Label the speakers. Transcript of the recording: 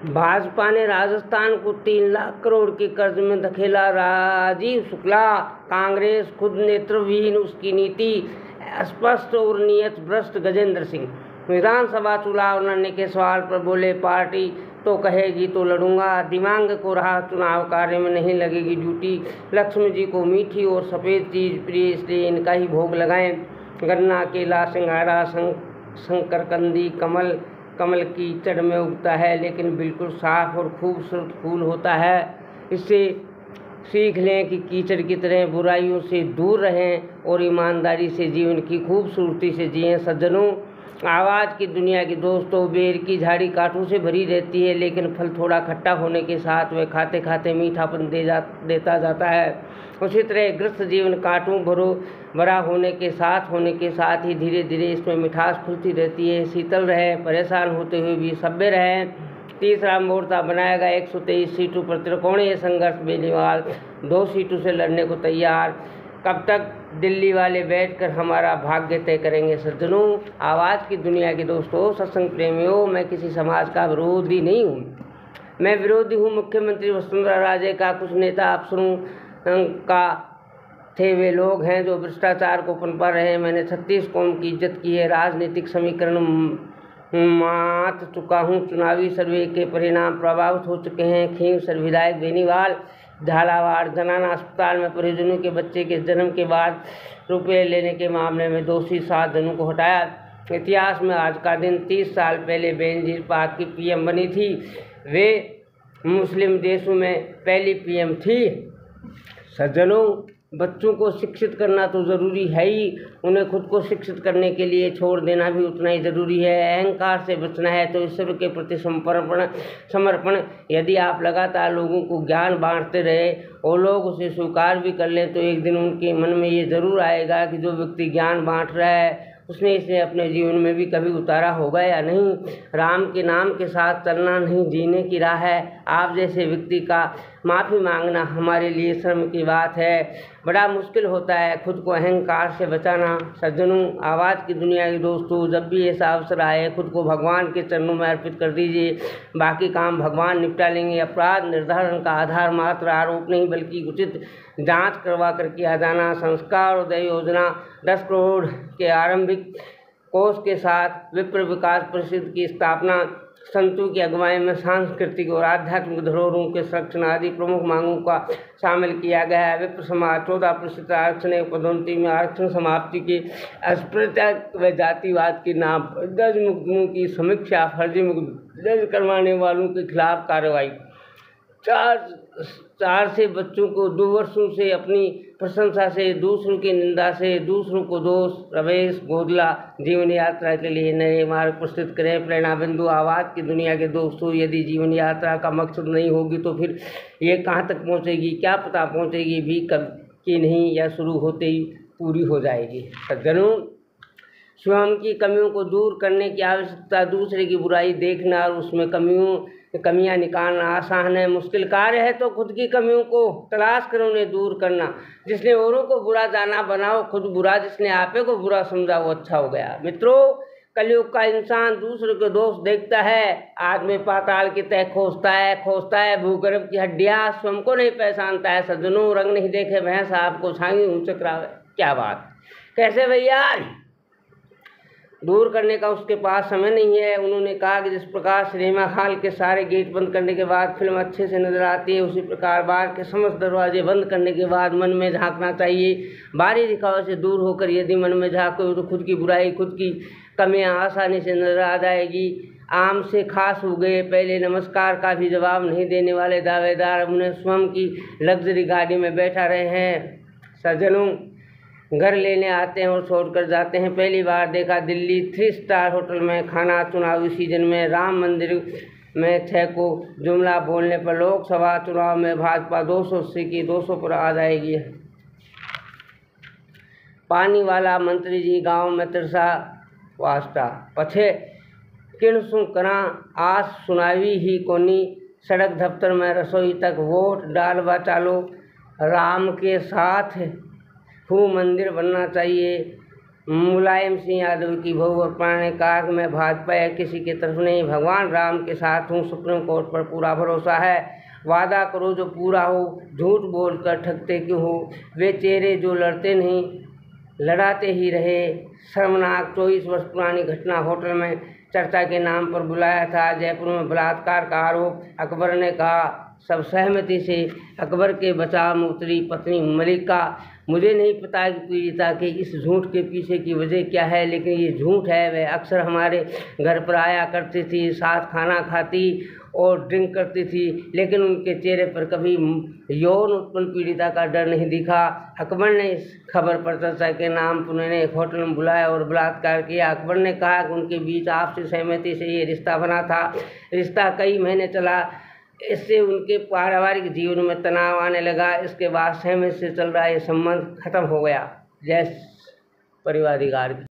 Speaker 1: भाजपा ने राजस्थान को 3 लाख करोड़ के कर्ज में धकेला। राजीव शुक्ला, कांग्रेस खुद नेतृत्वहीन, उसकी नीति स्पष्ट और नियत भ्रष्ट। गजेंद्र सिंह विधानसभा चुनाव लड़ने के सवाल पर बोले, पार्टी तो कहेगी तो लड़ूंगा, दिमाग को रहा चुनाव कार्य में नहीं लगेगी ड्यूटी। लक्ष्मी जी को मीठी और सफ़ेद चीज़ प्रिय, इसलिए इनका ही भोग लगाएं। गन्ना, केला, सिंघाड़ा, शंकरकंदी, कमल कीचड़ में उगता है, लेकिन बिल्कुल साफ और खूबसूरत फूल होता है। इससे सीख लें कि कीचड़ की तरह बुराइयों से दूर रहें और ईमानदारी से जीवन की खूबसूरती से जिएं। सज्जनों, आवाज़ की दुनिया की दोस्तों, बेर की झाड़ी कांटों से भरी रहती है, लेकिन फल थोड़ा खट्टा होने के साथ वह खाते खाते मीठापन देता जाता है। उसी तरह ग्रस्त जीवन कांटों भरा होने के साथ ही धीरे धीरे इसमें मिठास खुलती रहती है। शीतल रहे, परेशान होते हुए भी सभ्य रहें। तीसरा मोर्चा बनाएगा 123 सीटों पर त्रिकोणीय संघर्ष। बेनीवाल 2 सीटों से लड़ने को तैयार। कब तक दिल्ली वाले बैठकर हमारा भाग्य तय करेंगे। सज्जनों, आवाज़ की दुनिया के दोस्तों, सत्संग प्रेमियों, मैं किसी समाज का विरोधी नहीं हूँ। मैं विरोधी हूँ मुख्यमंत्री वसुंधरा राजे का। कुछ नेता अफसरों का थे वे लोग हैं जो भ्रष्टाचार को पनपा रहे हैं। मैंने 36 कौम की इज्जत की है। राजनीतिक समीकरण मात चुका हूँ। चुनावी सर्वे के परिणाम प्रभावित हो चुके हैं। खींव विधायक बेनीवाल झालावाड़ जनाना अस्पताल में परिजनों के बच्चे के जन्म के बाद रुपये लेने के मामले में दोषी 7 जनों को हटाया। इतिहास में आज का दिन 30 साल पहले बेनजीर पाक की पीएम बनी थी। वे मुस्लिम देशों में पहली पीएम थी। सज्जनों, बच्चों को शिक्षित करना तो ज़रूरी है ही, उन्हें खुद को शिक्षित करने के लिए छोड़ देना भी उतना ही ज़रूरी है। अहंकार से बचना है तो ईश्वर के प्रति समर्पण। यदि आप लगातार लोगों को ज्ञान बांटते रहे और लोग उसे स्वीकार भी कर लें, तो एक दिन उनके मन में ये ज़रूर आएगा कि जो व्यक्ति ज्ञान बांट रहा है उसने इसे अपने जीवन में भी कभी उतारा होगा या नहीं। राम के नाम के साथ चलना नहीं जीने की राह है। आप जैसे व्यक्ति का माफ़ी मांगना हमारे लिए शर्म की बात है। बड़ा मुश्किल होता है खुद को अहंकार से बचाना। सज्जनों, आवाज़ की दुनिया के दोस्तों, जब भी ऐसा अवसर आए खुद को भगवान के चरणों में अर्पित कर दीजिए। बाकी काम भगवान निपटा लेंगे। अपराध निर्धारण का आधार मात्र आरोप नहीं, बल्कि उचित जांच करवा कर किया जाना। संस्कार उदय योजना 10 करोड़ के आरंभिक कोष के साथ विप्र विकास परिषद की स्थापना, संतों की अगुवाई में सांस्कृतिक और आध्यात्मिक धरोहरों के संरक्षण आदि प्रमुख मांगों का शामिल किया गया है। विप्र समाज 14% आरक्षण, पदोन्नति में आरक्षण समाप्ति के अस्पृश्यता व जातिवाद के नाम पर दर्ज मुकदमों की समीक्षा, फर्जी मुकदमे दर्ज करवाने वालों के खिलाफ कार्रवाई। 4 से बच्चों को 2 वर्षों से अपनी प्रशंसा से, दूसरों की निंदा से, दूसरों को दोष। रमेश गोदला जीवन यात्रा के लिए नए मार्ग प्रस्तुत करें। प्रेरणा बिंदु। आवाज़ की दुनिया के दोस्तों, यदि जीवन यात्रा का मकसद नहीं होगी तो फिर ये कहाँ तक पहुँचेगी। क्या पता पहुँचेगी भी कब की नहीं, या शुरू होते ही पूरी हो जाएगी। सज्जनों, स्वयं की कमियों को दूर करने की आवश्यकता। दूसरे की बुराई देखना और उसमें कमियां निकालना आसान है, मुश्किल कार्य है तो खुद की कमियों को तलाश कर उन्हें दूर करना। जिसने औरों को बुरा जाना बनाओ खुद बुरा, जिसने आपे को बुरा समझा वो अच्छा हो गया। मित्रों, कलयुग का इंसान दूसरे के दोष देखता है। आदमी पाताल की तह खोजता है भूगर्भ की हड्डियाँ, स्वयं को नहीं पहचानता है। सज्जनों, रंग नहीं देखे भैंस आपको छांगी ऊँच करावे। क्या बात, कैसे भैया? दूर करने का उसके पास समय नहीं है। उन्होंने कहा कि जिस प्रकार सिनेमा हॉल के सारे गेट बंद करने के बाद फिल्म अच्छे से नजर आती है, उसी प्रकार बार के समस्त दरवाजे बंद करने के बाद मन में झांकना चाहिए। बाहरी दिखावे से दूर होकर यदि मन में झांको तो खुद की बुराई, खुद की कमियां आसानी से नजर आ जाएगी। आम से खास हो गए, पहले नमस्कार का भी जवाब नहीं देने वाले दावेदार उन्हें स्वयं की लग्जरी गाड़ी में बैठा रहे हैं। सज्जनों, घर लेने आते हैं और छोड़कर जाते हैं। पहली बार देखा दिल्ली 3 स्टार होटल में खाना चुनावी सीजन में। राम मंदिर में 6 को जुमला बोलने पर लोकसभा चुनाव में भाजपा 280 की 200 पर आ जाएगी। पानी वाला मंत्री जी गांव में तिरसा वास्ता पछे किणसु करा आस सुनावी ही कोनी। सड़क दफ्तर में रसोई तक वोट डालवा चालो। राम के साथ खूब मंदिर बनना चाहिए। मुलायम सिंह यादव की बहू अपर्णा ने कहा कि मैं भाजपा या किसी की तरफ नहीं, भगवान राम के साथ हूँ, सुप्रीम कोर्ट पर पूरा भरोसा है। वादा करो जो पूरा हो, झूठ बोलकर ठगते क्यों हो। वे चेहरे जो लड़ते नहीं, लड़ाते ही रहे। शर्मनाक 24 वर्ष पुरानी घटना। होटल में चर्चा के नाम पर बुलाया था। जयपुर में बलात्कार का आरोप। अकबर ने कहा, सब सहमति से। अकबर के बचाव में उतरी पत्नी मलिका। मुझे नहीं पता कि पीड़िता के इस झूठ के पीछे की वजह क्या है, लेकिन ये झूठ है। वह अक्सर हमारे घर पर आया करती थी, साथ खाना खाती और ड्रिंक करती थी, लेकिन उनके चेहरे पर कभी यौन उत्पन्न पीड़िता का डर नहीं दिखा। अकबर ने इस खबर पर चर्चा के नाम पर उन्हें एक होटल में बुलाया और बलात्कार किया। अकबर ने कहा कि उनके बीच आपसी सहमति से ये रिश्ता बना था। रिश्ता कई महीने चला। इससे उनके पारिवारिक जीवन में तनाव आने लगा। इसके बाद सहमति से चल रहा ये संबंध खत्म हो गया। जय परिवार।